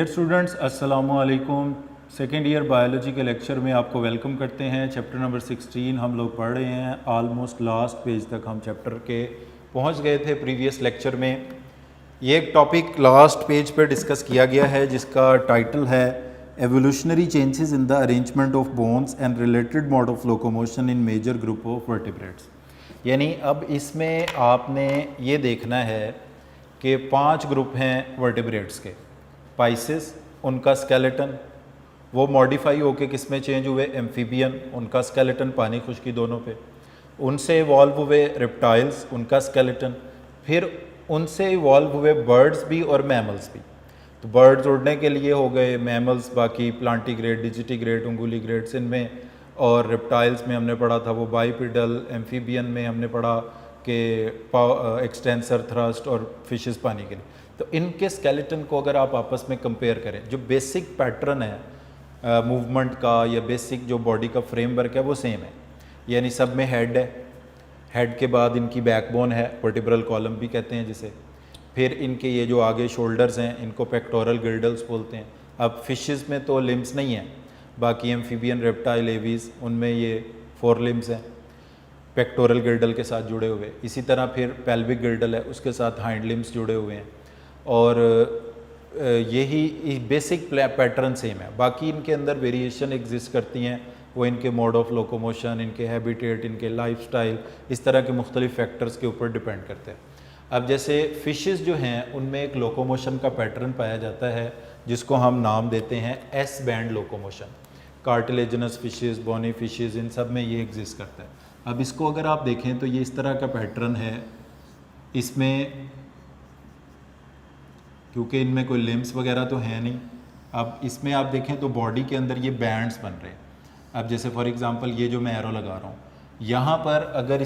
Dear students अस्सलामु अलैकुम। Second year biology के लेक्चर में आपको वेलकम करते हैं। चैप्टर नंबर 16 हम लोग पढ़ रहे हैं। ऑलमोस्ट लास्ट पेज तक हम चैप्टर के पहुंच गए थे प्रीवियस लेक्चर में। ये एक टॉपिक लास्ट पेज पर डिस्कस किया गया है जिसका टाइटल है evolutionary changes in the arrangement of bones and related mode of locomotion in major group of vertebrates. यानी अब इसमें आपने ये देखना है कि 5 ग्रुप हैं वर्टिब्रेट्स के। पाइसिस, उनका स्केलेटन वो मॉडिफाई होके किस में चेंज हुए, एम्फीबियन, उनका स्केलेटन पानी खुश्की दोनों पे। उनसे इवॉल्व हुए रेप्टाइल्स, उनका स्केलेटन। फिर उनसे इवॉल्व हुए बर्ड्स भी और मैमल्स भी। तो बर्ड्स उड़ने के लिए हो गए, मैमल्स बाकी प्लांटीग्रेड, डिजिटीग्रेड, उंगुलीग्रेड्स इनमें, और रेप्टाइल्स में हमने पढ़ा था वो बाइपिडल। एम्फीबियन में हमने पढ़ा कि एक्सटेंसर, थ्रस्ट, और फिशेस पानी के लिए। तो इनके स्केलेटन को अगर आप आपस में कंपेयर करें, जो बेसिक पैटर्न है मूवमेंट का या बेसिक जो बॉडी का फ्रेमवर्क है वो सेम है। यानी सब में हेड है, हेड के बाद इनकी बैकबोन है, वर्टिब्रल कॉलम भी कहते हैं जिसे। फिर इनके ये जो आगे शोल्डर्स हैं इनको पेक्टोरल गिल्डल्स बोलते हैं। अब फिशेस में तो लिम्स नहीं हैं, बाकी एम्फीबियन, रेप्टाइल, एवीज उनमें ये 4 लिम्स हैं पेक्टोरल गिल्डल के साथ जुड़े हुए। इसी तरह फिर पेल्विक गिल्डल है, उसके साथ हाइंड लिम्स जुड़े हुए हैं। और यही बेसिक पैटर्न सेम है। बाकी इनके अंदर वेरिएशन एग्जिस्ट करती हैं, वो इनके मोड ऑफ लोकोमोशन, इनके हैबिटेट, इनके लाइफस्टाइल, इस तरह के मुख्तलिफ फैक्टर्स के ऊपर डिपेंड करते हैं। अब जैसे फिशेस जो हैं उनमें एक लोकोमोशन का पैटर्न पाया जाता है जिसको हम नाम देते हैं S band locomotion. Cartilaginous fishes, bony fishes, इन सब में ये एग्जिस्ट करता है। अब इसको अगर आप देखें तो ये इस तरह का पैटर्न है। इसमें क्योंकि इनमें कोई लिम्स वगैरह तो है नहीं। अब इसमें आप देखें तो बॉडी के अंदर ये बैंड्स बन रहे हैं। अब जैसे फॉर एग्जांपल ये जो मैं एरो लगा रहा हूँ, यहाँ पर अगर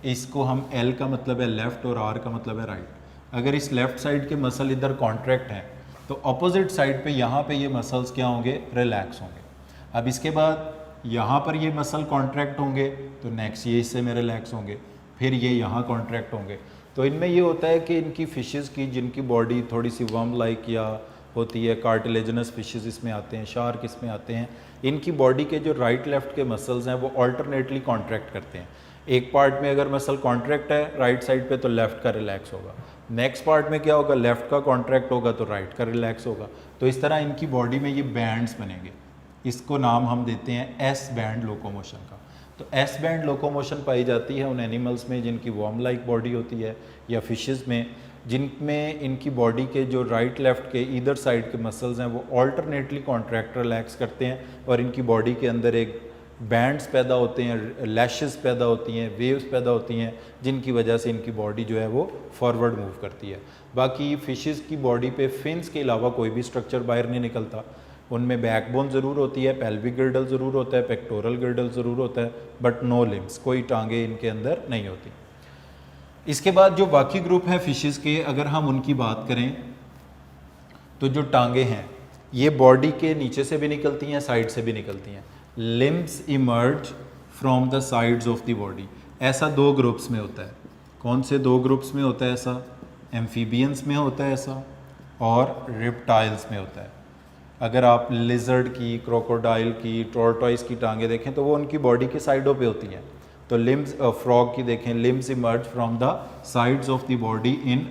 इसको हम एल का मतलब है लेफ़्ट और आर का मतलब है राइट। अगर इस लेफ़्ट साइड के मसल इधर कॉन्ट्रैक्ट हैं तो अपोजिट साइड पे यहाँ पे ये मसल्स क्या होंगे, रिलैक्स होंगे। अब इसके बाद यहाँ पर ये मसल कॉन्ट्रैक्ट होंगे तो नेक्स्ट ये हिस्से में रिलैक्स होंगे, फिर ये यहाँ कॉन्ट्रैक्ट होंगे। तो इनमें ये होता है कि इनकी फिशेस की जिनकी बॉडी थोड़ी सी वर्म लाइक या होती है, कार्टिलेजनस फिशेस इसमें आते हैं, शार्क इसमें आते हैं, इनकी बॉडी के जो राइट लेफ्ट के मसल्स हैं वो ऑल्टरनेटली कॉन्ट्रैक्ट करते हैं। एक पार्ट में अगर मसल कॉन्ट्रैक्ट है राइट साइड पे तो लेफ्ट का रिलैक्स होगा, नेक्स्ट पार्ट में क्या होगा, लेफ्ट का कॉन्ट्रैक्ट होगा तो राइट का रिलैक्स होगा। तो इस तरह इनकी बॉडी में ये बैंड्स बनेंगे। इसको नाम हम देते हैं एस बैंड लोकोमोशन का। तो एस बैंड लोकोमोशन पाई जाती है उन एनिमल्स में जिनकी वर्म लाइक बॉडी होती है, या फिशेस में जिनमें इनकी बॉडी के जो राइट लेफ्ट के ईदर साइड के मसल्स हैं वो ऑल्टरनेटली कॉन्ट्रैक्ट रिलैक्स करते हैं, और इनकी बॉडी के अंदर एक बैंड्स पैदा होते हैं, लैशेस पैदा होती हैं, वेव्स पैदा होती हैं, जिनकी वजह से इनकी बॉडी जो है वो फॉरवर्ड मूव करती है। बाकी फिशेस की बॉडी पे फिन्स के अलावा कोई भी स्ट्रक्चर बाहर नहीं निकलता। उनमें बैकबोन ज़रूर होती है, पेल्विक गिल्डल ज़रूर होता है, पेक्टोरल गिल्डल ज़रूर होता है, बट नो लिम्स, कोई टांगे इनके अंदर नहीं होती। इसके बाद जो बाकी ग्रुप हैं फिशेस के, अगर हम उनकी बात करें तो जो टांगे हैं ये बॉडी के नीचे से भी निकलती हैं, साइड से भी निकलती हैं। Limbs emerge from the sides of the body. ऐसा 2 ग्रुप्स में होता है। कौन से 2 ग्रुप्स में होता है ऐसा? एम्फीबियंस में होता है ऐसा, और रेप्टाइल्स में होता है। अगर आप लिजर्ड की, क्रोकोडाइल की, टॉर्टॉइस की टांगे देखें तो वो उनकी बॉडी के साइडों पे होती हैं। तो लिम्स, फ्रॉग की देखें, limbs emerge from the sides of the body in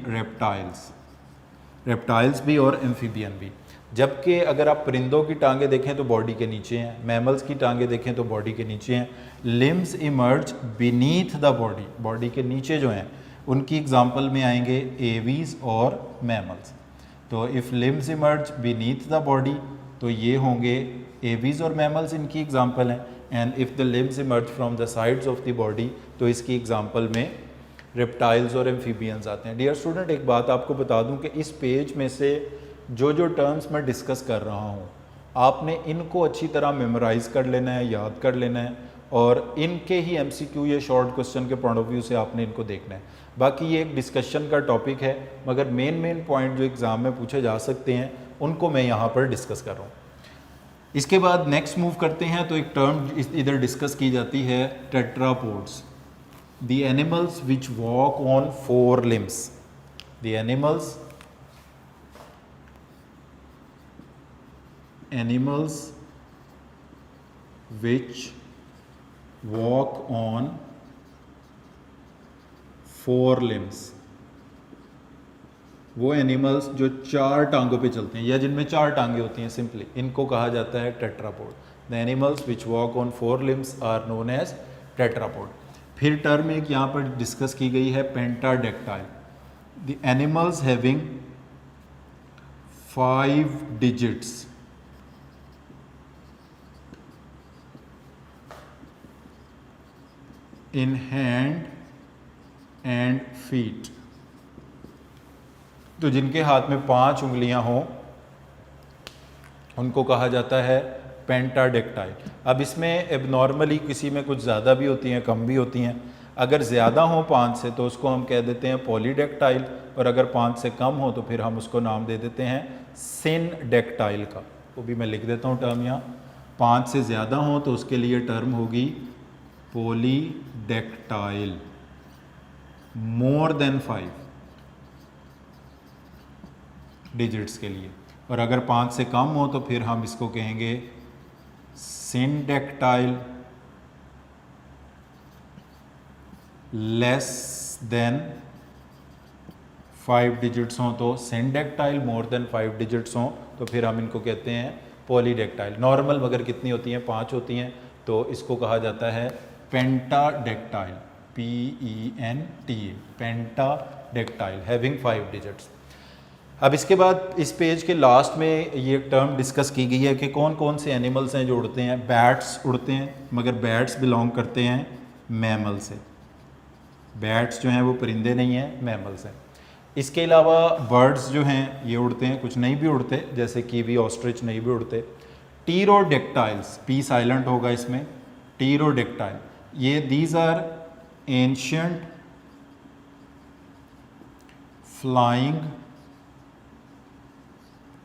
reptiles भी और एम्फीबियन भी। जबकि अगर आप परिंदों की टांगे देखें तो बॉडी के नीचे हैं, मैमल्स की टांगे देखें तो बॉडी के नीचे हैं। Limbs emerge beneath the body, body के नीचे जो हैं उनकी एग्जाम्पल में आएंगे एवीज और मैमल्स। तो if limbs emerge beneath the body तो ये होंगे एवीज और मैमल्स, इनकी एग्जाम्पल हैं। And if the limbs emerge from the sides of the body तो इसकी एग्जाम्पल में रेप्टाइल्स और एम्फीबियंस आते हैं। डियर स्टूडेंट, एक बात आपको बता दूं कि इस पेज में से जो टर्म्स मैं डिस्कस कर रहा हूँ आपने इनको अच्छी तरह मेमोराइज़ कर लेना है, याद कर लेना है, और इनके ही MCQ या शॉर्ट क्वेश्चन के पॉइंट ऑफ व्यू से आपने इनको देखना है। बाकी ये एक डिस्कशन का टॉपिक है, मगर मेन पॉइंट जो एग्ज़ाम में पूछे जा सकते हैं उनको मैं यहाँ पर डिस्कस कर रहा हूँ। इसके बाद नेक्स्ट मूव करते हैं तो एक टर्म इधर डिस्कस की जाती है, tetrapods. The animals which walk on 4 limbs. The animals animals which walk on 4 limbs, वो एनिमल्स जो 4 टांगों पे चलते हैं या जिनमें 4 टांगें होती हैं, सिंपली इनको कहा जाता है tetrapod. The animals which walk on 4 limbs are known as tetrapod. फिर टर्म एक यहाँ पर डिस्कस की गई है pentadactyl. The animals having 5 digits in hand and feet, तो जिनके हाथ में 5 उंगलियां हों उनको कहा जाता है पेंटाडेक्टाइल। अब इसमें एबनॉर्मली किसी में कुछ ज़्यादा भी होती हैं, कम भी होती हैं। अगर ज़्यादा हो 5 से तो उसको हम कह देते हैं पॉलीडेक्टाइल, और अगर 5 से कम हो तो फिर हम उसको नाम दे देते हैं सिनडेक्टाइल का। वो भी मैं लिख देता हूँ टर्म यहाँ। 5 से ज़्यादा हो तो उसके लिए टर्म होगी पॉलीडेक्टाइल। मोर देन 5 डिजिट्स के लिए, और अगर 5 से कम हो तो फिर हम इसको कहेंगे सिनडेक्टाइल। लेस देन 5 डिजिट्स हों तो सिनडेक्टाइल, मोर देन 5 डिजिट्स हों तो फिर हम इनको कहते हैं पॉलीडेक्टाइल। नॉर्मल अगर कितनी होती हैं, 5 होती हैं, तो इसको कहा जाता है pentadactyl, PENTA, pentadactyl having 5 digits. अब इसके बाद इस पेज के लास्ट में ये टर्म डिस्कस की गई है कि कौन कौन से एनिमल्स हैं जो उड़ते हैं। बैट्स उड़ते हैं, मगर बैट्स बिलोंग करते हैं मैमल से। बैट्स जो हैं वो परिंदे नहीं हैं, मैमल्स हैं। इसके अलावा बर्ड्स जो हैं ये उड़ते हैं, कुछ नहीं भी उड़ते, जैसे कीवी, ऑस्ट्रिच नहीं भी उड़ते। टीरोडेक्टाइल्स, पी साइलेंट होगा इसमें, टीरोडेक्टाइल, ये these are ancient flying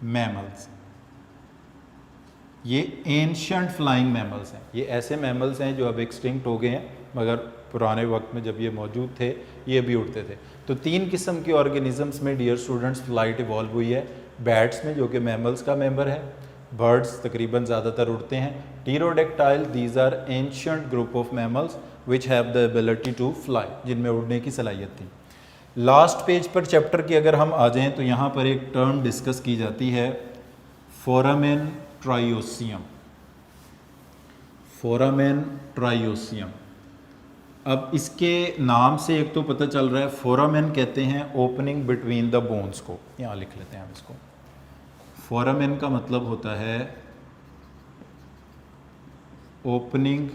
mammals. ये एंशियंट फ्लाइंग मैमल्स हैं। ये ऐसे मैमल्स हैं जो अब एक्सटिंक्ट हो गए हैं, मगर पुराने वक्त में जब ये मौजूद थे ये भी उड़ते थे। तो 3 किस्म के ऑर्गेनिजम्स में डियर स्टूडेंट्स फ्लाइट इवॉल्व हुई है। बैट्स में जो कि मैमल्स का मेंबर है, बर्ड्स तकरीबन ज़्यादातर उड़ते हैं। Pterodactyl, these are ancient group of mammals which have the ability to fly, जिनमें उड़ने की सलाहियत थी। लास्ट पेज पर चैप्टर की अगर हम आ जाएं तो यहाँ पर एक टर्म डिस्कस की जाती है फोरामेन ट्राइओसियम। Foramen triosseum. अब इसके नाम से एक तो पता चल रहा है, फोरामेन कहते हैं ओपनिंग बिटवीन द बोन्स को। यहाँ लिख लेते हैं हम इसको। फोरामेन का मतलब होता है ओपनिंग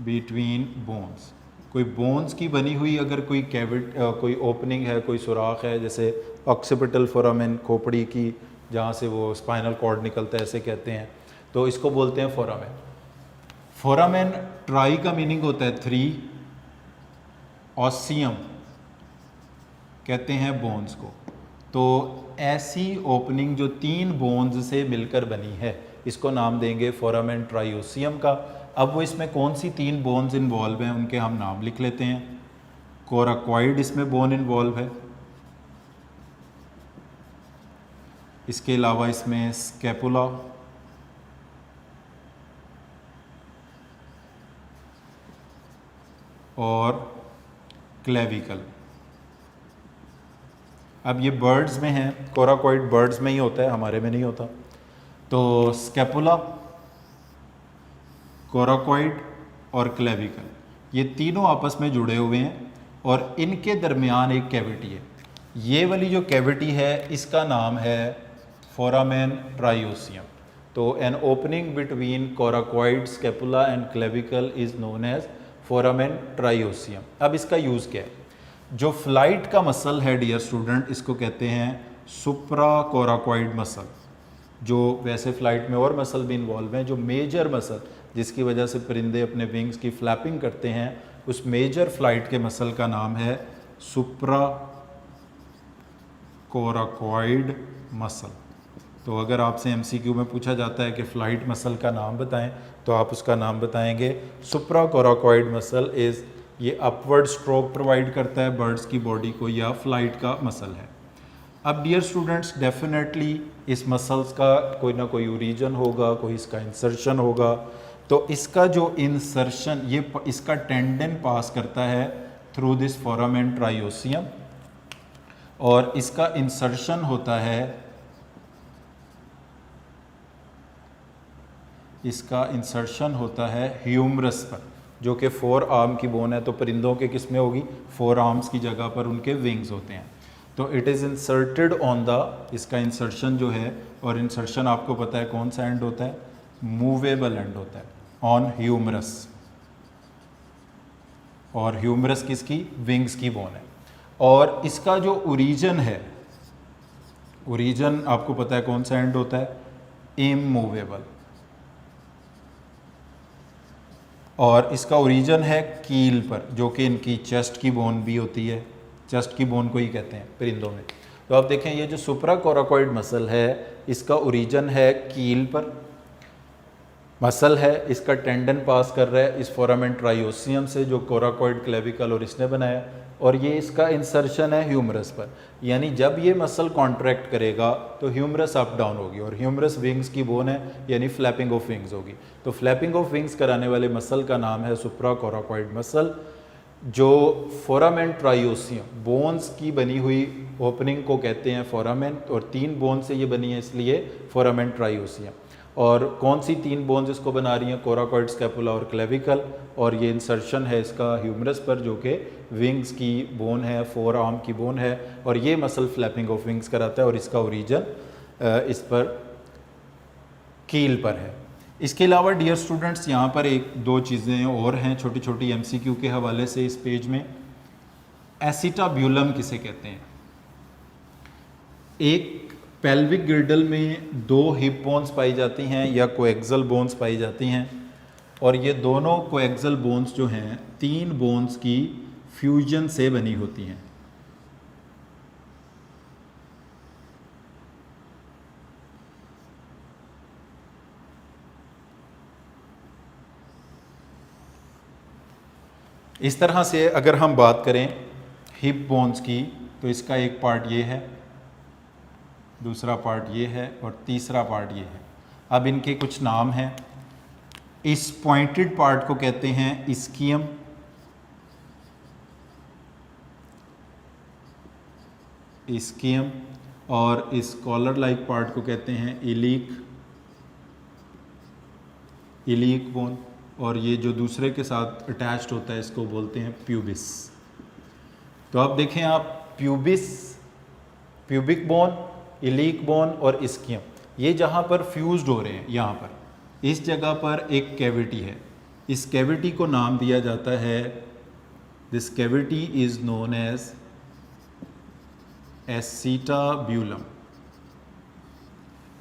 बिटवीन बोन्स। कोई बोन्स की बनी हुई अगर कोई कोई ओपनिंग है, कोई सुराख है, जैसे ऑक्सीपिटल फोरामेन, खोपड़ी की जहाँ से वो स्पाइनल कॉर्ड निकलता है, ऐसे कहते हैं, तो इसको बोलते हैं फोरामेन। फोरामेन ट्राई का मीनिंग होता है 3, ऑसियम कहते हैं बोन्स को। तो ऐसी ओपनिंग जो 3 बोन्स से मिलकर बनी है, इसको नाम देंगे फोरामेन ट्राइओसियम का। अब वो इसमें कौन सी 3 बोन्स इन्वॉल्व हैं उनके हम नाम लिख लेते हैं। कोराकॉइड इसमें बोन इन्वॉल्व है, इसके अलावा इसमें स्कैपुला, और क्लेविकल। अब ये बर्ड्स में है, कोराकॉइड बर्ड्स में ही होता है, हमारे में नहीं होता। तो स्कैपुला, कोराकॉइड और क्लेविकल, ये तीनों आपस में जुड़े हुए हैं और इनके दरमियान एक कैविटी है। ये वाली जो कैविटी है इसका नाम है फोरामेन ट्राइओसियम। तो an opening between coracoid, scapula and clavicle is known as foramen triosseum. अब इसका यूज़ क्या है? जो फ्लाइट का मसल है डियर स्टूडेंट, इसको कहते हैं सुप्राकोराकॉइड मसल। जो वैसे फ्लाइट में और मसल भी इन्वॉल्व हैं, जो मेजर मसल जिसकी वजह से परिंदे अपने विंग्स की फ्लैपिंग करते हैं, उस मेजर फ्लाइट के मसल का नाम है सुप्राकोराकॉइड मसल। तो अगर आपसे एमसीक्यू में पूछा जाता है कि फ़्लाइट मसल का नाम बताएं, तो आप उसका नाम बताएंगे सुप्राकोराकॉइड मसल। इज़ ये अपवर्ड स्ट्रोक प्रोवाइड करता है बर्ड्स की बॉडी को, या फ्लाइट का मसल है। अब डियर स्टूडेंट्स, डेफिनेटली इस मसल्स का कोई ना कोई ओरिजिन होगा, कोई इसका इंसर्शन होगा। तो इसका जो इंसर्शन, ये इसका टेंडन पास करता है थ्रू दिस फोरामेन ट्राइओसियम, और इसका इंसर्शन होता है, इसका इंसर्शन होता है ह्यूमरस पर, जो कि 4 आर्म की बोन है। तो परिंदों के किस में होगी? 4 आर्म्स की जगह पर उनके विंग्स होते हैं। तो it is inserted on the, इसका इंसर्शन जो है, और इंसर्शन आपको पता है कौन सा एंड होता है? मूवेबल एंड होता है, ऑन ह्यूमरस। और ह्यूमरस किसकी? विंग्स की बोन है। और इसका जो ओरिजिन है, ओरिजिन आपको पता है कौन सा एंड होता है? इमूवेबल। और इसका ओरिजिन है कील पर, जो कि इनकी चेस्ट की बोन भी होती है। चेस्ट की बोन को ही कहते हैं परिंदों में। तो आप देखें, ये जो सुप्राकोराकोइड मसल है, इसका ओरिजिन है कील पर मसल है। इसका टेंडन पास कर रहा है इस फोरामेन ट्राइओसियम से, जो कोराकोइड क्लेविकल और इसने बनाया, और ये इसका इंसर्शन है ह्यूमरस पर। यानी जब ये मसल कॉन्ट्रैक्ट करेगा तो ह्यूमरस अप डाउन होगी, और ह्यूमरस विंग्स की बोन है, यानी फ्लैपिंग ऑफ विंग्स होगी। तो फ्लैपिंग ऑफ विंग्स कराने वाले मसल का नाम है सुप्राकोराकोइड मसल, जो फोरामेन ट्राइओसियम बोन्स की बनी हुई ओपनिंग को कहते हैं फोरामेन, और 3 बोन से ये बनी है, इसलिए फोरामेन ट्राइओसियम। और कौन सी 3 बोन्स इसको बना रही हैं? कोराकोइड, स्कैपुला और क्लेविकल। और ये इंसर्शन है इसका ह्यूमरस पर, जो कि विंग्स की बोन है, 4 आर्म की बोन है, और ये मसल फ्लैपिंग ऑफ विंग्स कराता है, और इसका ओरिजिन इस पर कील पर है। इसके अलावा डियर स्टूडेंट्स, यहाँ पर 1-2 चीज़ें और हैं छोटी छोटी MCQ के हवाले से इस पेज में। एसिटाब्यूलम किसे कहते हैं? एक पेल्विक गिर्डल में 2 हिप बोन्स पाई जाती हैं या कोएक्सल बोन्स पाई जाती हैं, और ये दोनों कोएक्सल बोन्स जो हैं 3 बोन्स की फ्यूजन से बनी होती हैं। इस तरह से अगर हम बात करें हिप बोन्स की, तो इसका एक पार्ट ये है, दूसरा पार्ट ये है, और तीसरा पार्ट ये है। अब इनके कुछ नाम हैं। इस पॉइंटेड पार्ट को कहते हैं इस्कियम, इस्कियम, और इस कॉलर लाइक पार्ट को कहते हैं इलीक, इलीक बोन, और ये जो दूसरे के साथ अटैच्ड होता है इसको बोलते हैं प्यूबिस। तो आप देखें, आप प्यूबिस, प्यूबिक बोन, इलीक बोन और इस्कियम, ये जहाँ पर फ्यूज्ड हो रहे हैं, यहाँ पर इस जगह पर एक कैविटी है। इस कैविटी को नाम दिया जाता है, this cavity is known as acetabulum.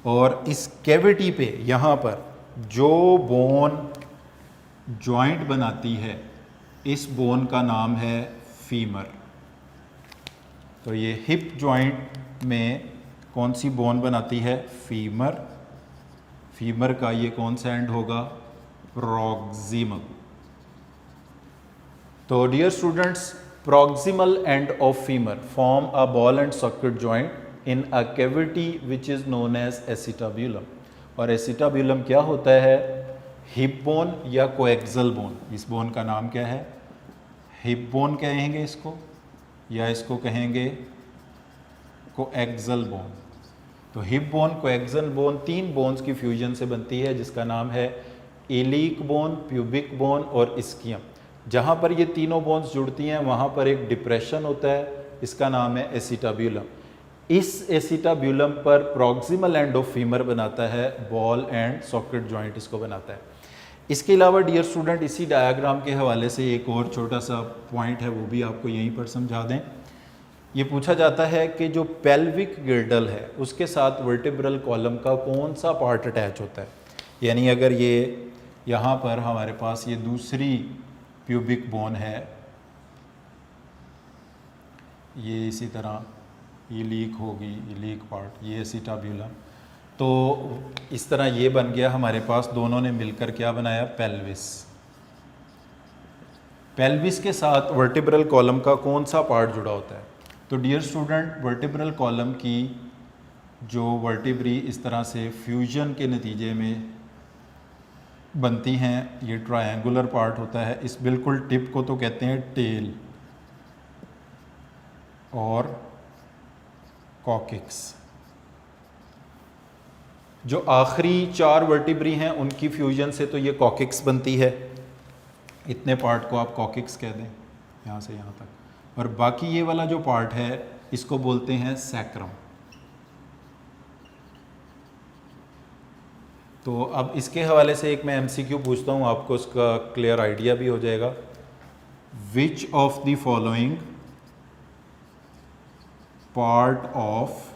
और इस कैविटी पे यहाँ पर जो बोन जॉइंट बनाती है, इस बोन का नाम है फीमर। तो ये हिप जॉइंट में कौन सी बोन बनाती है? फीमर। फीमर का ये कौन सा एंड होगा? प्रॉक्सिमल। तो dear students, proximal end of femur form a ball and socket joint in a cavity which is known as acetabulum. और एसिटाब्यूलम क्या होता है? हिप बोन या कोएक्सल बोन। इस बोन का नाम क्या है? हिप बोन कहेंगे इसको, या इसको कहेंगे कोएक्सल बोन। तो hip bone, coaxial bone 3 bones की फ्यूजन से बनती है, जिसका नाम है इलीक बोन, प्यूबिक बोन और इस्कियम। जहाँ पर ये तीनों बोन्स जुड़ती हैं वहाँ पर एक डिप्रेशन होता है, इसका नाम है एसिटाब्यूलम। इस एसिटाब्यूलम पर प्रॉक्सिमल एंड ऑफ फीमर बनाता है बॉल एंड सॉकेट जॉइंट, इसको बनाता है। इसके अलावा डियर स्टूडेंट, इसी डायग्राम के हवाले से एक और छोटा सा पॉइंट है, वो भी आपको यहीं पर समझा दें। ये पूछा जाता है कि जो पेल्विक गिर्डल है उसके साथ वर्टिब्रल कॉलम का कौन सा पार्ट अटैच होता है। यानी अगर ये यहाँ पर हमारे पास ये दूसरी प्यूबिक बोन है, ये इसी तरह इलीक होगी, इलीक पार्ट, ये एसिटाब्यूलम। तो इस तरह ये बन गया हमारे पास, दोनों ने मिलकर क्या बनाया? पेल्विस। पेल्विस के साथ वर्टिब्रल कॉलम का कौन सा पार्ट जुड़ा होता है? तो डियर स्टूडेंट, वर्टिब्रल कॉलम की जो वर्टिब्री इस तरह से फ्यूजन के नतीजे में बनती हैं, ये ट्रायंगुलर पार्ट होता है। इस बिल्कुल टिप को तो कहते हैं टेल और कॉकिक्स। जो आखिरी 4 वर्टिब्री हैं उनकी फ्यूजन से तो ये कॉकिक्स बनती है। इतने पार्ट को आप कॉकिक्स कह दें, यहाँ से यहाँ तक। और बाकी ये वाला जो पार्ट है इसको बोलते हैं सैक्रम। तो अब इसके हवाले से एक मैं एमसीक्यू पूछता हूँ, आपको उसका क्लियर आइडिया भी हो जाएगा। Which of the following part of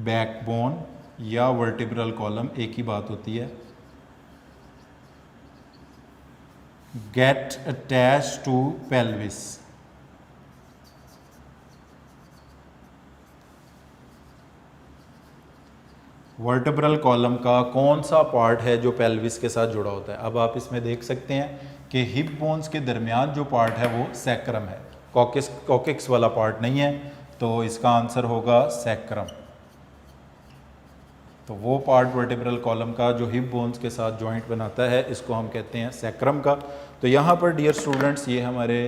backbone या वर्टिब्रल कॉलम, एक ही बात होती है, get attach to pelvis? Vertebral column का कौन सा पार्ट है जो पेल्विस के साथ जुड़ा होता है? अब आप इसमें देख सकते हैं कि हिप बोन्स के दरमियान जो पार्ट है वो सैक्रम है, कॉकिक्स वाला पार्ट नहीं है। तो इसका आंसर होगा सैक्रम। तो वो पार्ट वर्टिब्रल कॉलम का जो हिप बोन्स के साथ जॉइंट बनाता है, इसको हम कहते हैं सैक्रम का। तो यहाँ पर डियर स्टूडेंट्स, ये हमारे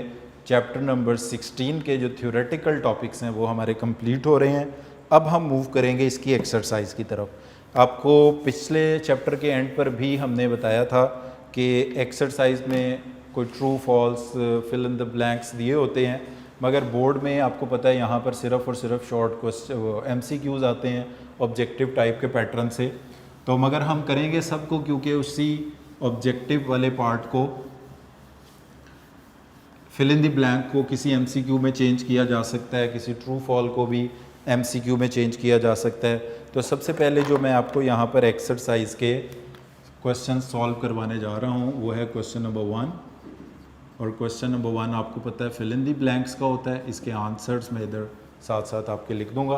चैप्टर नंबर 16 के जो थ्योरेटिकल टॉपिक्स हैं वो हमारे कंप्लीट हो रहे हैं। अब हम मूव करेंगे इसकी एक्सरसाइज की तरफ। आपको पिछले चैप्टर के एंड पर भी हमने बताया था कि एक्सरसाइज में कोई true false fill in the blanks दिए होते हैं, मगर बोर्ड में आपको पता है यहाँ पर सिर्फ और सिर्फ शॉर्ट क्वेश्चन MCQs आते हैं ऑब्जेक्टिव टाइप के पैटर्न से। तो मगर हम करेंगे सबको, क्योंकि उसी ऑब्जेक्टिव वाले पार्ट को, फिल इन द ब्लैंक को किसी MCQ में चेंज किया जा सकता है, किसी ट्रू फॉल को भी MCQ में चेंज किया जा सकता है। तो सबसे पहले जो मैं आपको यहाँ पर एक्सरसाइज के क्वेश्चन सॉल्व करवाने जा रहा हूँ वो है क्वेश्चन नंबर 1। और क्वेश्चन नंबर 1 आपको पता है फिल इन द ब्लैंक्स का होता है। इसके आंसर्स मैं इधर साथ साथ आपके लिख दूँगा,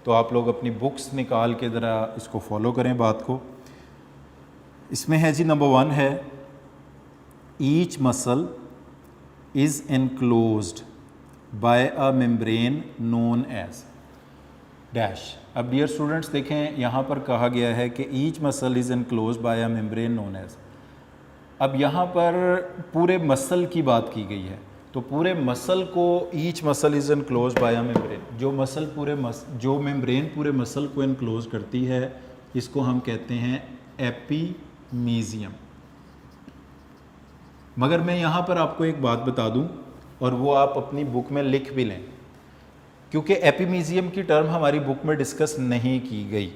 तो आप लोग अपनी बुक्स निकाल के ज़रा इसको फॉलो करें बात को। इसमें है जी, नंबर 1 है, each muscle is enclosed by a membrane known as dash. अब डियर स्टूडेंट्स देखें, यहाँ पर कहा गया है कि each muscle is enclosed by a membrane known as. अब यहाँ पर पूरे मसल की बात की गई है, तो पूरे मसल को each muscle is enclosed by a membrane, जो मसल जो मेम्ब्रेन पूरे मसल को एनक्लोज करती है, इसको हम कहते हैं एपीमीजियम। मगर मैं यहाँ पर आपको एक बात बता दूँ, और वो आप अपनी बुक में लिख भी लें, क्योंकि एपीमीजियम की टर्म हमारी बुक में डिस्कस नहीं की गई।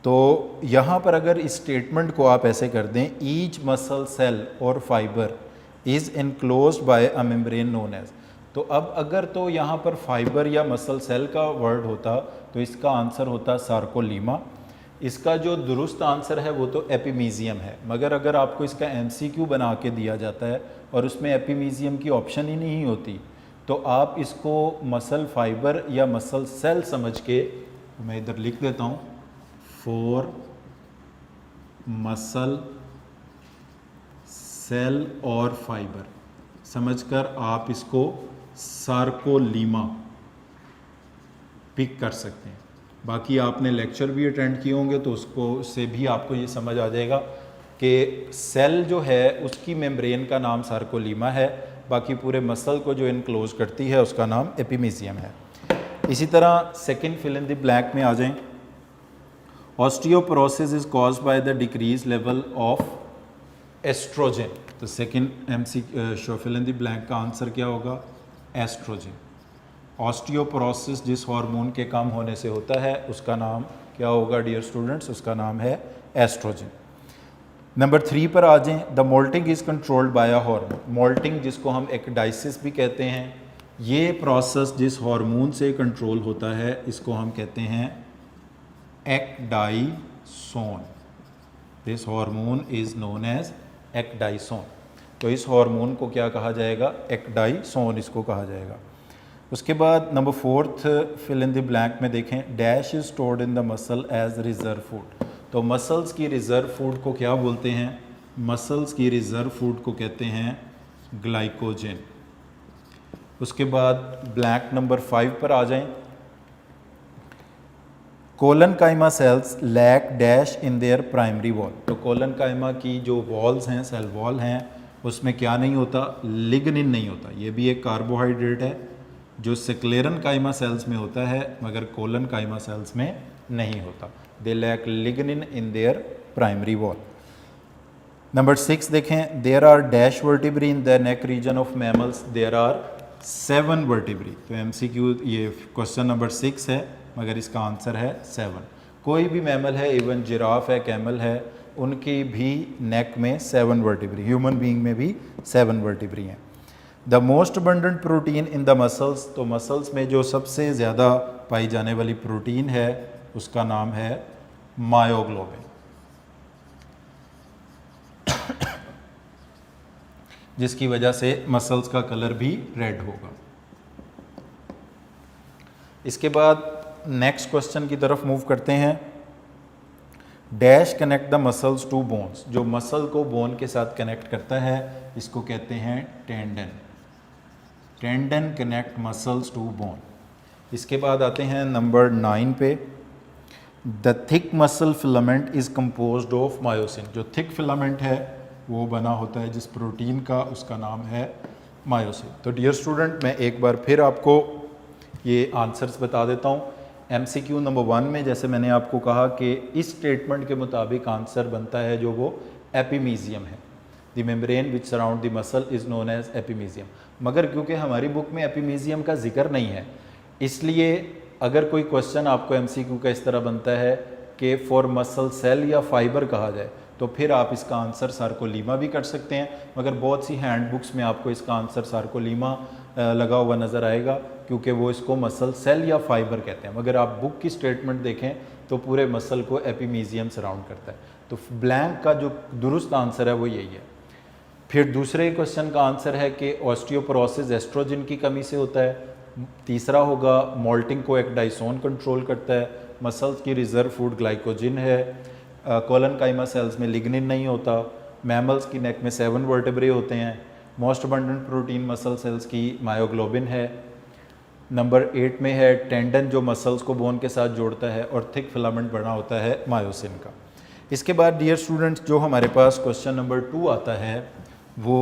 तो यहाँ पर अगर इस स्टेटमेंट को आप ऐसे कर दें, ईच मसल सेल और fibre is enclosed by a membrane known as, तो अब अगर तो यहाँ पर फाइबर या मसल सेल का वर्ड होता तो इसका आंसर होता सार्कोलीमा। इसका जो दुरुस्त आंसर है वो तो एपीमीजियम है, मगर अगर आपको इसका MCQ बना के दिया जाता है और उसमें एपीमीजियम की ऑप्शन ही नहीं होती, तो आप इसको मसल फाइबर या मसल सेल समझ के, मैं इधर लिख देता हूँ, फॉर मसल सेल और फाइबर समझकर आप इसको सार्कोलीमा पिक कर सकते हैं। बाकी आपने लेक्चर भी अटेंड किए होंगे तो उसको से भी आपको ये समझ आ जाएगा कि सेल जो है उसकी मेम्ब्रेन का नाम सार्कोलीमा है, बाकी पूरे मसल को जो इनक्लोज करती है उसका नाम एपीमीजियम है। इसी तरह second fill in the blank में आ जाएं, osteoporosis is caused by the decrease level of estrogen. तो second fill in the blank का आंसर क्या होगा? एस्ट्रोजन। ऑस्टियोपोरोसिस जिस हार्मोन के कम होने से होता है उसका नाम क्या होगा डियर स्टूडेंट्स? उसका नाम है एस्ट्रोजन। नंबर 3 पर आ जाएं, the moulting is controlled by a hormone. Moulting जिसको हम एक्डाइसिस भी कहते हैं, ये प्रोसेस जिस हार्मोन से कंट्रोल होता है इसको हम कहते हैं ecdysone. This hormone is known as ecdysone. तो इस हार्मोन को क्या कहा जाएगा? एक्डाइसोन इसको कहा जाएगा। उसके बाद number 4 fill in the blank में देखें, dash is stored in the muscle as reserve food. तो मसल्स की रिजर्व फूड को क्या बोलते हैं? मसल्स की रिजर्व फूड को कहते हैं ग्लाइकोजन। उसके बाद ब्लैंक नंबर 5 पर आ जाएं। Collenchyma cells lack dash in their primary wall. तो कोलन काइमा की जो वॉल्स हैं, सेल वॉल हैं, उसमें क्या नहीं होता, लिग्निन नहीं होता। ये भी एक कार्बोहाइड्रेट है जो सिक्लेरन काइमा सेल्स में होता है मगर कोलन काइमा सेल्स में नहीं होता। They lack lignin in their primary wall. Number 6 देखें, there are dash vertebrae in the neck region of mammals, there are 7 vertebrae. तो MCQ ये क्वेश्चन नंबर 6 है मगर इसका आंसर है 7। कोई भी मैमल है, इवन जिराफ है, कैमल है, उनकी भी नेक में 7 वर्टिब्री, ह्यूमन बीइंग में भी 7 वर्टिब्री हैं। The most abundant protein in the muscles. तो मसल्स में जो सबसे ज़्यादा पाई जाने वाली प्रोटीन है उसका नाम है मायोग्लोबिन, जिसकी वजह से मसल्स का कलर भी रेड होगा। इसके बाद नेक्स्ट क्वेश्चन की तरफ मूव करते हैं। Dash connect the muscles to bones. जो मसल को बोन के साथ कनेक्ट करता है इसको कहते हैं tendon. Tendon connect muscles to bone. इसके बाद आते हैं नंबर 9 पे। The thick muscle filament is composed of myosin. जो थिक फिलामेंट है वो बना होता है जिस प्रोटीन का, उसका नाम है मायोसिन। तो डियर स्टूडेंट, मैं एक बार फिर आपको ये आंसर्स बता देता हूँ। MCQ नंबर 1 में जैसे मैंने आपको कहा कि इस स्टेटमेंट के मुताबिक आंसर बनता है जो वो एपिमीजियम है। The membrane which surround the muscle is known as epimysium. मगर क्योंकि हमारी बुक में एपिमीजियम का जिक्र नहीं है, इसलिए अगर कोई क्वेश्चन आपको MCQ का इस तरह बनता है कि फॉर मसल सेल या फाइबर कहा जाए तो फिर आप इसका आंसर सार्कोलीमा भी कर सकते हैं। मगर बहुत सी हैंड बुक्स में आपको इसका आंसर सार्कोलीमा लगा हुआ नज़र आएगा क्योंकि वो इसको मसल सेल या फाइबर कहते हैं। मगर आप बुक की स्टेटमेंट देखें तो पूरे मसल को एपिमीजियम सराउंड करता है। तो ब्लैंक का जो दुरुस्त आंसर है वो यही है। फिर दूसरे क्वेश्चन का आंसर है कि ऑस्टियोपोरोसिस एस्ट्रोजन की कमी से होता है। तीसरा होगा मोल्टिंग को एक डाइसोन कंट्रोल करता है। मसल्स की रिजर्व फूड ग्लाइकोजिन है। कोलन काइमा सेल्स में लिग्निन नहीं होता। मैमल्स की नेक में 7 वर्टेब्रे होते हैं। Most abundant protein muscle cells की मायोग्लोबिन है। नंबर 8 में है टेंडन जो मसल्स को बोन के साथ जोड़ता है, और थिक फिलामेंट बना होता है मायोसिन का। इसके बाद डियर स्टूडेंट्स जो हमारे पास क्वेश्चन नंबर 2 आता है वो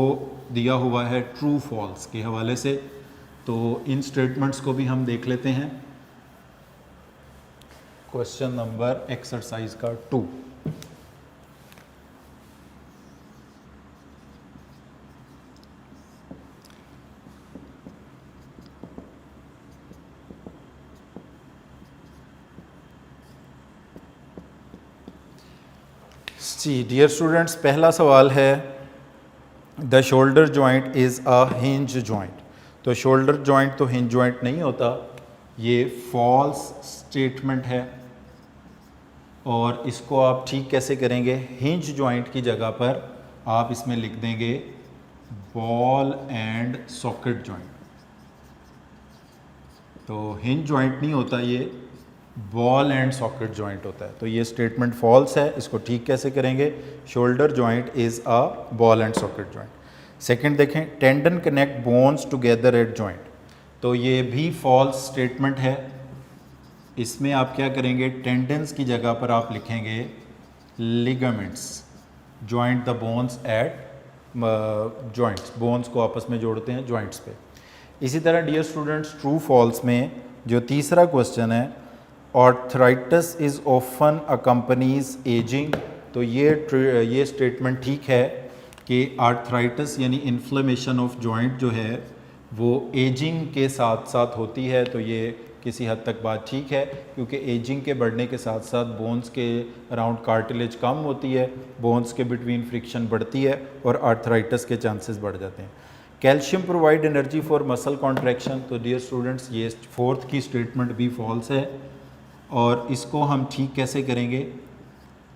दिया हुआ है ट्रू फॉल्स के हवाले से। तो इन स्टेटमेंट्स को भी हम देख लेते हैं। क्वेश्चन नंबर एक्सरसाइज का 2। जी डियर स्टूडेंट्स, पहला सवाल है the shoulder joint is a hinge joint. तो शोल्डर जॉइंट तो हिंज जॉइंट नहीं होता, ये फॉल्स स्टेटमेंट है। और इसको आप ठीक कैसे करेंगे, हिंज जॉइंट की जगह पर आप इसमें लिख देंगे बॉल एंड सॉकेट जॉइंट। तो हिंज जॉइंट नहीं होता, ये बॉल एंड सॉकेट जॉइंट होता है। तो ये स्टेटमेंट फॉल्स है। इसको ठीक कैसे करेंगे, shoulder joint is a ball and socket joint. Second देखें, tendon connect bones together at joint. तो ये भी फॉल्स स्टेटमेंट है। इसमें आप क्या करेंगे, टेंडन्स की जगह पर आप लिखेंगे ligaments joint the bones at joints. Bones को आपस में जोड़ते हैं जॉइंट्स पे। इसी तरह डियर स्टूडेंट्स ट्रू फॉल्स में जो तीसरा क्वेश्चन है, arthritis is often accompanies ageing. तो ये स्टेटमेंट ठीक है कि आर्थराइटिस यानी इन्फ्लेमेशन ऑफ जॉइंट जो है वो एजिंग के साथ साथ होती है। तो ये किसी हद तक बात ठीक है क्योंकि एजिंग के बढ़ने के साथ साथ बोन्स के अराउंड कार्टिलेज कम होती है, बोन्स के बिटवीन फ्रिक्शन बढ़ती है और आर्थराइटिस के चांसेस बढ़ जाते हैं। Calcium provide energy for muscle contraction. तो डियर स्टूडेंट्स ये फोर्थ की स्टेटमेंट भी फॉल्स है। और इसको हम ठीक कैसे करेंगे,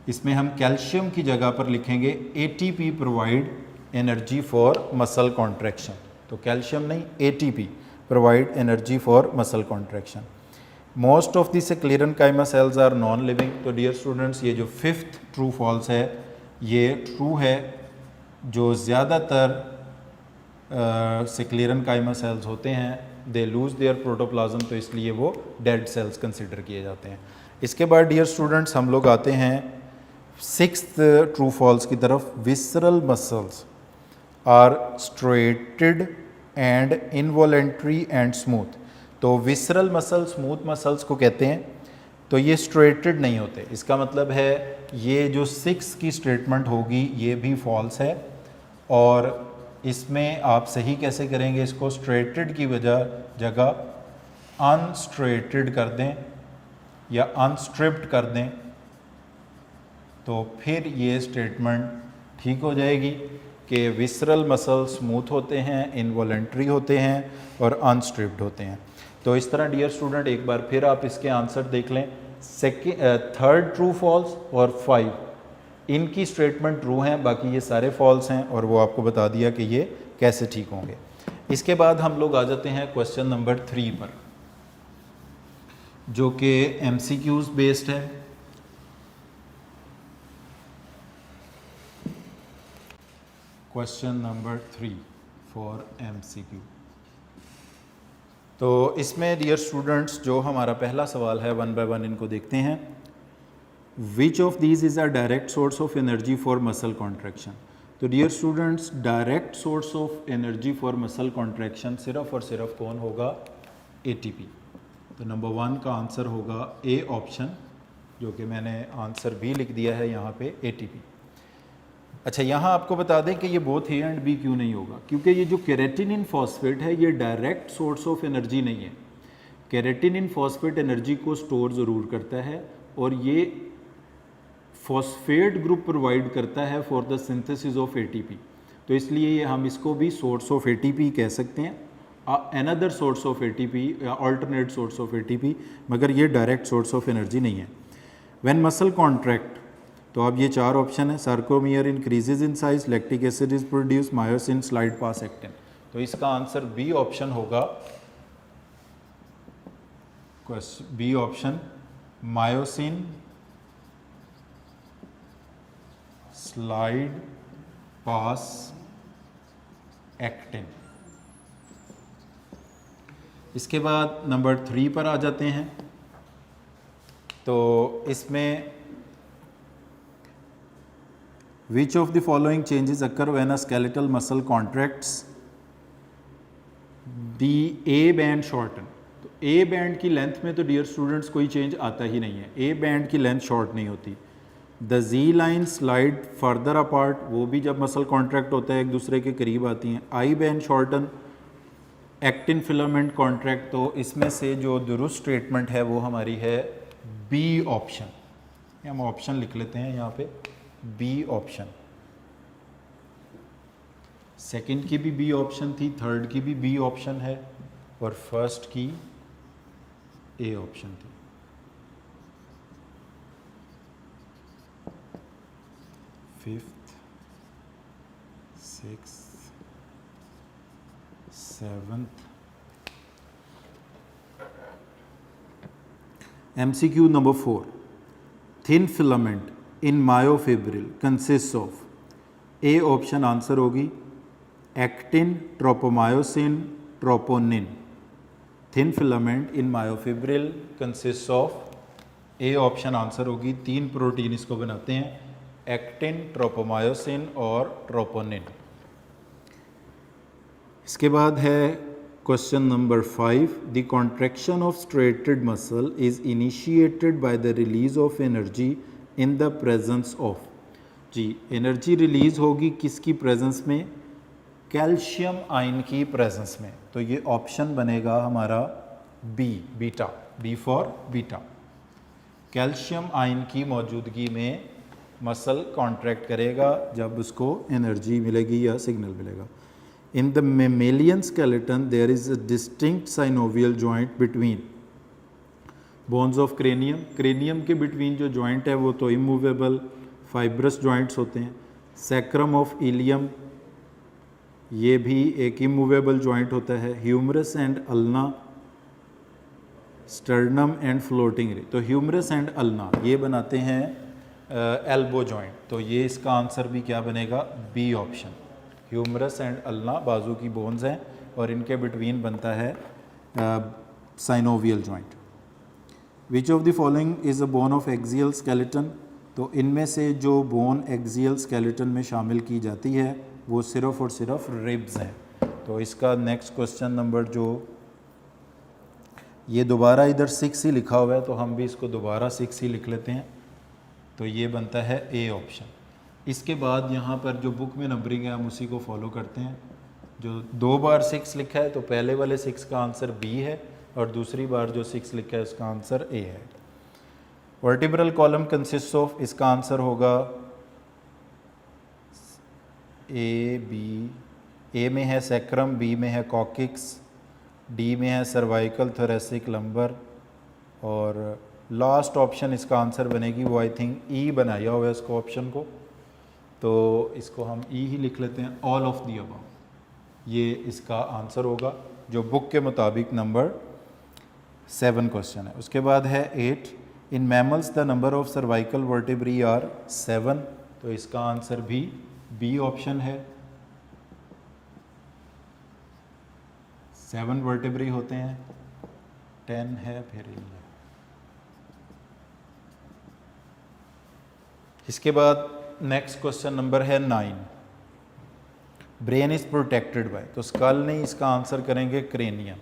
इसमें हम कैल्शियम की जगह पर लिखेंगे ATP provide energy for muscle contraction. तो कैल्शियम नहीं, ATP provide energy for muscle contraction. Most of the sclerenchyma cells are non living. तो डियर स्टूडेंट्स ये जो फिफ्थ ट्रू फॉल्स है ये ट्रू है। जो ज़्यादातर सिक्लेरन काइमा सेल्स होते हैं, दे लूज़ देयर प्रोटोप्लाज्म, तो इसलिए वो डेड सेल्स कंसिडर किए जाते हैं। इसके बाद डियर स्टूडेंट्स हम लोग आते हैं 6th ट्रू फॉल्स की तरफ। Visceral muscles are striated and involuntary and smooth. तो विसरल मसल स्मूथ मसल्स को कहते हैं, तो ये स्ट्रेटेड नहीं होते। इसका मतलब है ये जो 6 की स्टेटमेंट होगी ये भी फॉल्स है, और इसमें आप सही कैसे करेंगे इसको, स्ट्रेटेड की जगह अनस्ट्रेटेड कर दें या अनस्ट्रिप्ड कर दें, तो फिर ये स्टेटमेंट ठीक हो जाएगी कि विसरल मसल स्मूथ होते हैं, इनवॉलेंट्री होते हैं और अनस्ट्रिप्ड होते हैं। तो इस तरह डियर स्टूडेंट एक बार फिर आप इसके आंसर देख लें। थर्ड ट्रू फॉल्स और 5 इनकी स्टेटमेंट ट्रू हैं, बाकी ये सारे फॉल्स हैं, और वो आपको बता दिया कि ये कैसे ठीक होंगे। इसके बाद हम लोग आ जाते हैं क्वेश्चन नंबर 3 पर, जो कि MCQs बेस्ड है। Question number 3 for MCQ। तो इसमें डियर स्टूडेंट्स जो हमारा पहला सवाल है, 1 बाय 1 इनको देखते हैं। Which of these is a direct source of energy for muscle contraction. तो dear students direct source of energy for muscle contraction सिर्फ और सिर्फ कौन होगा, ATP। तो नंबर 1 का आंसर होगा ए ऑप्शन, जो कि मैंने आंसर भी लिख दिया है यहाँ पे, ATP। अच्छा, यहाँ आपको बता दें कि ये बोथ ए एंड बी क्यों नहीं होगा, क्योंकि ये जो केराटिनिन फॉस्फेट है ये डायरेक्ट सोर्स ऑफ एनर्जी नहीं है। केराटिनिन फॉस्फेट एनर्जी को स्टोर ज़रूर करता है, और ये फॉस्फेट ग्रुप प्रोवाइड करता है for the synthesis of ATP। तो इसलिए ये हम इसको भी सोर्स ऑफ ATP कह सकते हैं, अनदर सोर्स ऑफ ATP या अल्टरनेट सोर्स ऑफ ATP, मगर ये डायरेक्ट सोर्स ऑफ एनर्जी नहीं है। व्हेन मसल कॉन्ट्रैक्ट, तो अब ये 4 ऑप्शन है, sarcomere increases in size, lactic acid is produce, myosin slide past actin. तो इसका आंसर बी ऑप्शन होगा, B option myosin slide past actin. इसके बाद नंबर 3 पर आ जाते हैं। तो इसमें Which of the following changes occur when a skeletal muscle contracts? The A band shorten। तो A band की लेंथ में तो डियर स्टूडेंट्स कोई चेंज आता ही नहीं है, A band की लेंथ शॉर्ट नहीं होती। The Z line slide further apart, वो भी जब मसल कॉन्ट्रैक्ट होता है एक दूसरे के करीब आती हैं। I band shorten, actin filament contract. तो इसमें से जो दुरुस्त स्टेटमेंट है वो हमारी है बी ऑप्शन। हम ऑप्शन लिख लेते हैं यहाँ पे, बी ऑप्शन। सेकंड की भी बी ऑप्शन थी, थर्ड की भी बी ऑप्शन है, और फर्स्ट की ए ऑप्शन थी। Fifth, sixth, seventh. MCQ number 4, thin filament in myofibril consist of, A option answer होगी actin, tropomyosin, troponin. Thin filament in myofibril consist of, A option answer होगी। 3 protein इसको बनाते हैं, actin, tropomyosin और troponin. इसके बाद है question number 5, the contraction of striated muscle is initiated by the release of energy in the presence of. जी, energy release होगी किसकी प्रेजेंस में, कैल्शियम आयन की प्रेजेंस में। तो ये ऑप्शन बनेगा हमारा B, beta, B for beta. Calcium ion की मौजूदगी में मसल कॉन्ट्रैक्ट करेगा जब उसको एनर्जी मिलेगी या सिग्नल मिलेगा। In the mammalian skeleton there is a distinct synovial joint between bones of cranium. Cranium के बिटवीन जो जॉइंट है वो तो इमूवेबल फाइब्रस जॉइंट्स होते हैं। सैक्रम ऑफ इलियम, ये भी एक इमूवेबल जॉइंट होता है। Humerus and ulna, sternum and floating rib. तो ह्यूमरस एंड अल्ना ये बनाते हैं एल्बो जॉइंट। तो ये इसका आंसर भी क्या बनेगा, B option, humerus and ulna बाजू की बोन्स हैं और इनके बिटवीन बनता है synovial joint. Which of the following is a bone of axial skeleton, तो इनमें से जो बोन एक्सियल स्केलेटन में शामिल की जाती है वो सिर्फ और सिर्फ रिब्स हैं। तो इसका नेक्स्ट क्वेश्चन नंबर जो ये दोबारा इधर 6 ही लिखा हुआ है तो हम भी इसको दोबारा 6 ही लिख लेते हैं, तो ये बनता है ए ऑप्शन। इसके बाद यहाँ पर जो बुक में नंबरिंग है हम उसी को फॉलो करते हैं। जो 2 बार 6 लिखा है तो पहले वाले 6 का आंसर बी है और दूसरी बार जो 6 लिखा है उसका आंसर ए है। वर्टिब्रल कॉलम कंसिस्ट ऑफ, इसका आंसर होगा ए बी। ए में है सैक्रम, बी में है कॉकिक्स, डी में है सर्वाइकल थोरेसिक लंबर और लास्ट ऑप्शन इसका आंसर बनेगी वो आई थिंक ई बनाया हुआ है इसको ऑप्शन को, तो इसको हम ई ही लिख लेते हैं, ऑल ऑफ दी अबव, ये इसका आंसर होगा जो बुक के मुताबिक नंबर 7 क्वेश्चन है। उसके बाद है 8, in mammals the number of cervical vertebrae are 7, तो इसका आंसर भी बी ऑप्शन है, 7 वर्टिब्री होते हैं, 10 है फिर 11। इसके बाद नेक्स्ट क्वेश्चन नंबर है 9, ब्रेन इज प्रोटेक्टेड बाय, तो स्कल नहीं, इसका आंसर करेंगे क्रेनियम,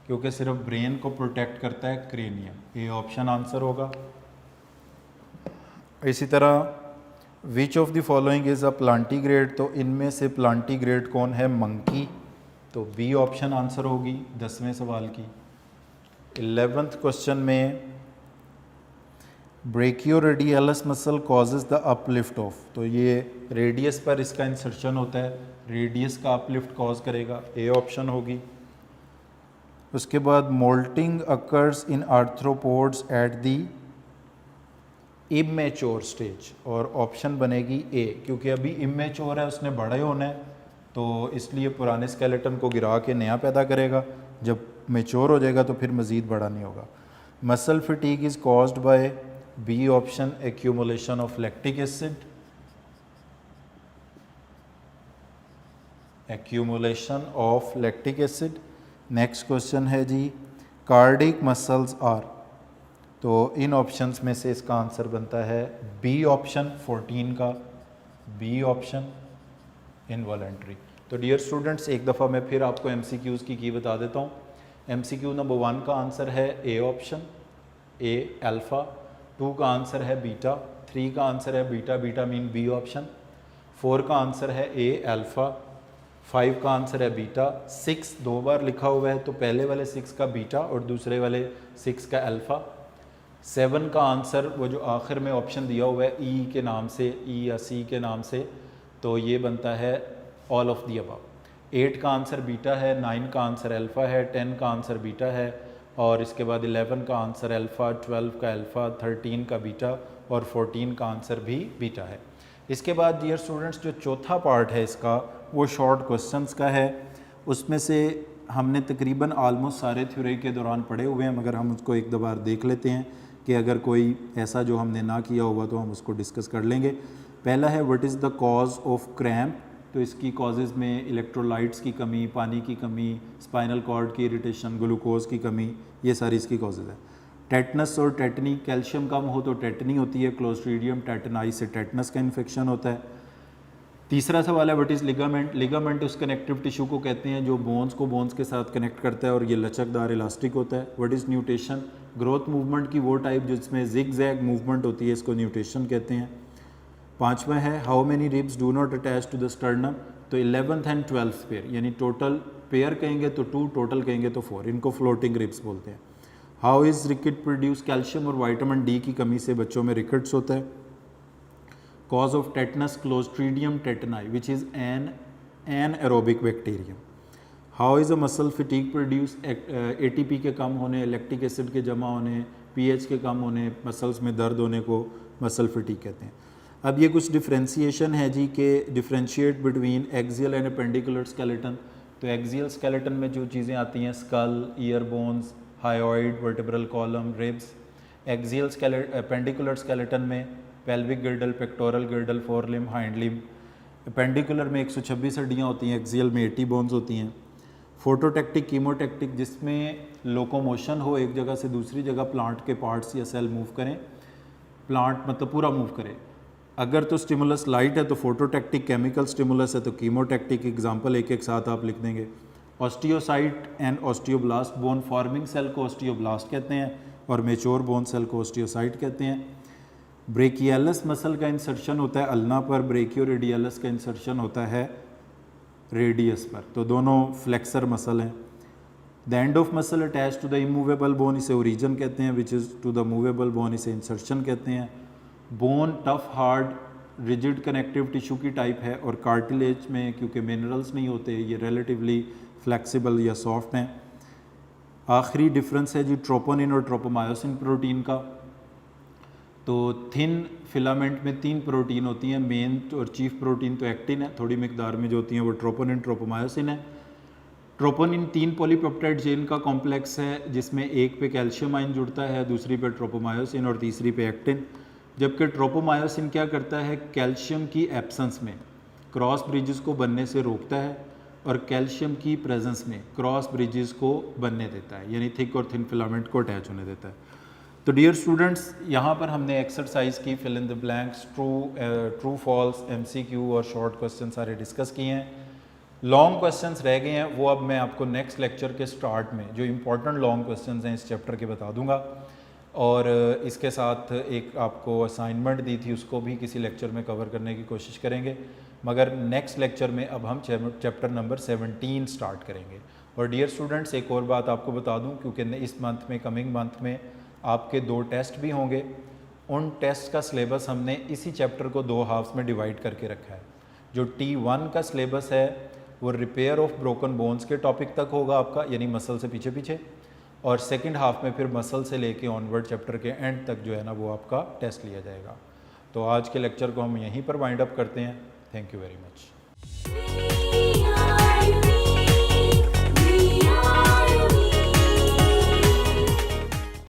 क्योंकि सिर्फ ब्रेन को प्रोटेक्ट करता है क्रेनियम, ये ऑप्शन आंसर होगा। इसी तरह which of the following is a plantigrade, तो इनमें से प्लांटीग्रेड कौन है, मंकी, तो बी ऑप्शन आंसर होगी 10वें सवाल की। 11th क्वेश्चन में brachioradialis muscle causes the uplift of, तो ये रेडियस पर इसका इंसर्शन होता है, रेडियस का अपलिफ्ट कॉज करेगा, ए ऑप्शन होगी। उसके बाद moulting occurs in arthropods at the immature stage, और ऑप्शन बनेगी ए, क्योंकि अभी इमेच्योर है, उसने बड़े होना है, तो इसलिए पुराने स्केलेटन को गिरा के नया पैदा करेगा, जब मेच्योर हो जाएगा तो फिर मज़ीद बड़ा नहीं होगा। Muscle fatigue is caused by, B option, accumulation of lactic acid, accumulation of lactic acid. Next question है जी, कार्डिक मसल्स आर, तो इन ऑप्शंस में से इसका आंसर बनता है बी ऑप्शन 14 का, बी ऑप्शन इनवॉलेंट्री। तो डियर स्टूडेंट्स, एक दफ़ा मैं फिर आपको MCQs की बता देता हूँ। MCQ नंबर 1 का आंसर है ए ऑप्शन, ए अल्फ़ा, 2 का आंसर है बीटा, 3 का आंसर है beta, beta mean B option, 4 का आंसर है ए अल्फ़ा, 5 का आंसर है बीटा, 6 2 बार लिखा हुआ है तो पहले वाले 6 का बीटा और दूसरे वाले 6 का अल्फ़ा, 7 का आंसर वो जो आखिर में ऑप्शन दिया हुआ है ई के नाम से, ई या सी के नाम से, तो ये बनता है ऑल ऑफ दी अबव। 8 का आंसर बीटा है, 9 का आंसर अल्फ़ा है, 10 का आंसर बीटा है और इसके बाद 11 का आंसर अल्फ़ा, 12 का अल्फ़ा, 13 का बीटा और 14 का आंसर भी बीटा है। इसके बाद डियर स्टूडेंट्स, जो चौथा पार्ट है इसका वो शॉर्ट क्वेश्चंस का है, उसमें से हमने तकरीबन आलमोस्ट सारे थ्योरी के दौरान पढ़े हुए हैं, मगर हम उसको एक दो बार देख लेते हैं कि अगर कोई ऐसा जो हमने ना किया होगा तो हम उसको डिस्कस कर लेंगे। पहला है what is the cause of cramp, तो इसकी कॉजेज़ में इलेक्ट्रोलाइट्स की कमी, पानी की कमी, स्पाइनल कॉर्ड की इरिटेशन, ग्लूकोज की कमी, ये सारी इसकी कॉजेज़ है। टेटनस और टेटनी, कैल्शियम कम हो तो टेटनी होती है, क्लोस्ट्रीडियम टेटनाई से टेटनस का इन्फेक्शन होता है। तीसरा सवाल है व्हाट इज़ लिगामेंट, लिगामेंट उस कनेक्टिव टिश्यू को कहते हैं जो बोन्स को बोन्स के साथ कनेक्ट करता है और ये लचकदार इलास्टिक होता है। What is nutation, growth movement की वो टाइप जिसमें जिग जैग मूवमेंट होती है, इसको न्यूटेशन कहते हैं। पांचवा है how many ribs do not attach to the sternum, तो 11th एंड 12th पेयर, यानी टोटल पेयर कहेंगे तो 2, टोटल कहेंगे तो 4, इनको फ्लोटिंग रिब्स बोलते हैं। हाउ इज़ रिकेट प्रोड्यूस, कैल्शियम और विटामिन डी की कमी से बच्चों में रिकेट्स होता है। Cause of tetanus, clostridium टेटनाई which is an aerobic bacterium. How is a muscle फिटीक produce, ATP के कम होने, लैक्टिक एसिड के जमा होने, pH के कम होने, मसल्स में दर्द होने को मसल फिटीक कहते हैं। अब ये कुछ डिफ्रेंशिएशन है जी के differentiate between axial and appendicular skeleton, तो एक्सियल स्केलेटन में जो चीज़ें आती हैं skull, ear bones, hyoid, vertebral column, ribs. Axial appendicular skeleton में pelvic girdle, pectoral girdle, fore limb, hind limb. Appendicular में 126 हड्डियाँ होती हैं, एक्सियल में 80 बोन्स होती हैं। फोटोटैक्टिक, कीमोटैक्टिक जिसमें लोकोमोशन हो एक जगह से दूसरी जगह, प्लांट के पार्ट्स या सेल मूव करें, प्लांट मतलब पूरा मूव करे। अगर तो स्टिमुलस लाइट है तो फोटोटैक्टिक, केमिकल स्टिमुलस है तो कीमोटैक्टिक। एग्जांपल एक एक साथ आप लिख देंगे। Osteocyte and osteoblast, bone forming cell को ऑस्टियोब्लास्ट कहते हैं और मेच्योर बोन सेल को ऑस्टियोसाइट कहते हैं। ब्रेकियलस मसल का इंसर्शन होता है अल्ना पर, ब्रेकियोरेडियलस का इंसर्शन होता है रेडियस पर, तो दोनों फ्लेक्सर मसल हैं। The end of muscle attach to the immovable bone, इसे ओरिजिन कहते हैं, which is to the movable bone, इसे इंसर्शन कहते हैं। Bone tough, hard, rigid connective tissue की टाइप है और कार्टिलेज में क्योंकि मिनरल्स नहीं होते ये रिलेटिवली फ्लेक्सिबल या सॉफ्ट हैं। आखिरी डिफरेंस है जी ट्रोपोनिन और ट्रोपोमायोसिन प्रोटीन का। तो थिन फिलामेंट में 3 प्रोटीन होती हैं, मेन और चीफ प्रोटीन तो एक्टिन है, थोड़ी मिकदार में जो होती हैं वो ट्रोपोनिन ट्रोपोमायोसिन है। ट्रोपोनिन 3 पॉलीपेप्टाइड चेन का कॉम्प्लेक्स है जिसमें एक पे कैल्शियम आयन जुड़ता है, दूसरी पे ट्रोपोमायोसिन और तीसरी पे एक्टिन। जबकि ट्रोपोमायोसिन क्या करता है, कैल्शियम की एब्सेंस में क्रॉस ब्रिजेस को बनने से रोकता है और कैल्शियम की प्रेजेंस में क्रॉस ब्रिजेस को बनने देता है, यानी थिक और थिन फिलामेंट को अटैच होने देता है। तो डियर स्टूडेंट्स, यहाँ पर हमने एक्सरसाइज की fill in the blanks, true false, MCQ और शॉर्ट क्वेश्चन सारे डिस्कस किए हैं। लॉन्ग क्वेश्चंस रह गए हैं, वो अब मैं आपको नेक्स्ट लेक्चर के स्टार्ट में जो इम्पोर्टेंट लॉन्ग क्वेश्चंस हैं इस चैप्टर के बता दूंगा। और इसके साथ एक आपको असाइनमेंट दी थी, उसको भी किसी लेक्चर में कवर करने की कोशिश करेंगे, मगर नेक्स्ट लेक्चर में अब हम चैप्टर नंबर 17 स्टार्ट करेंगे। और डियर स्टूडेंट्स, एक और बात आपको बता दूं, क्योंकि इस मंथ में, कमिंग मंथ में आपके 2 टेस्ट भी होंगे, उन टेस्ट का सिलेबस हमने इसी चैप्टर को 2 हाफ्स में डिवाइड करके रखा है। जो T1 का सिलेबस है वो रिपेयर ऑफ ब्रोकन बोन्स के टॉपिक तक होगा आपका, यानी मसल से पीछे पीछे, और सेकंड हाफ में फिर मसल से लेके ऑनवर्ड चैप्टर के एंड तक जो है ना वो आपका टेस्ट लिया जाएगा। तो आज के लेक्चर को हम यहीं पर वाइंड अप करते हैं। Thank you very much.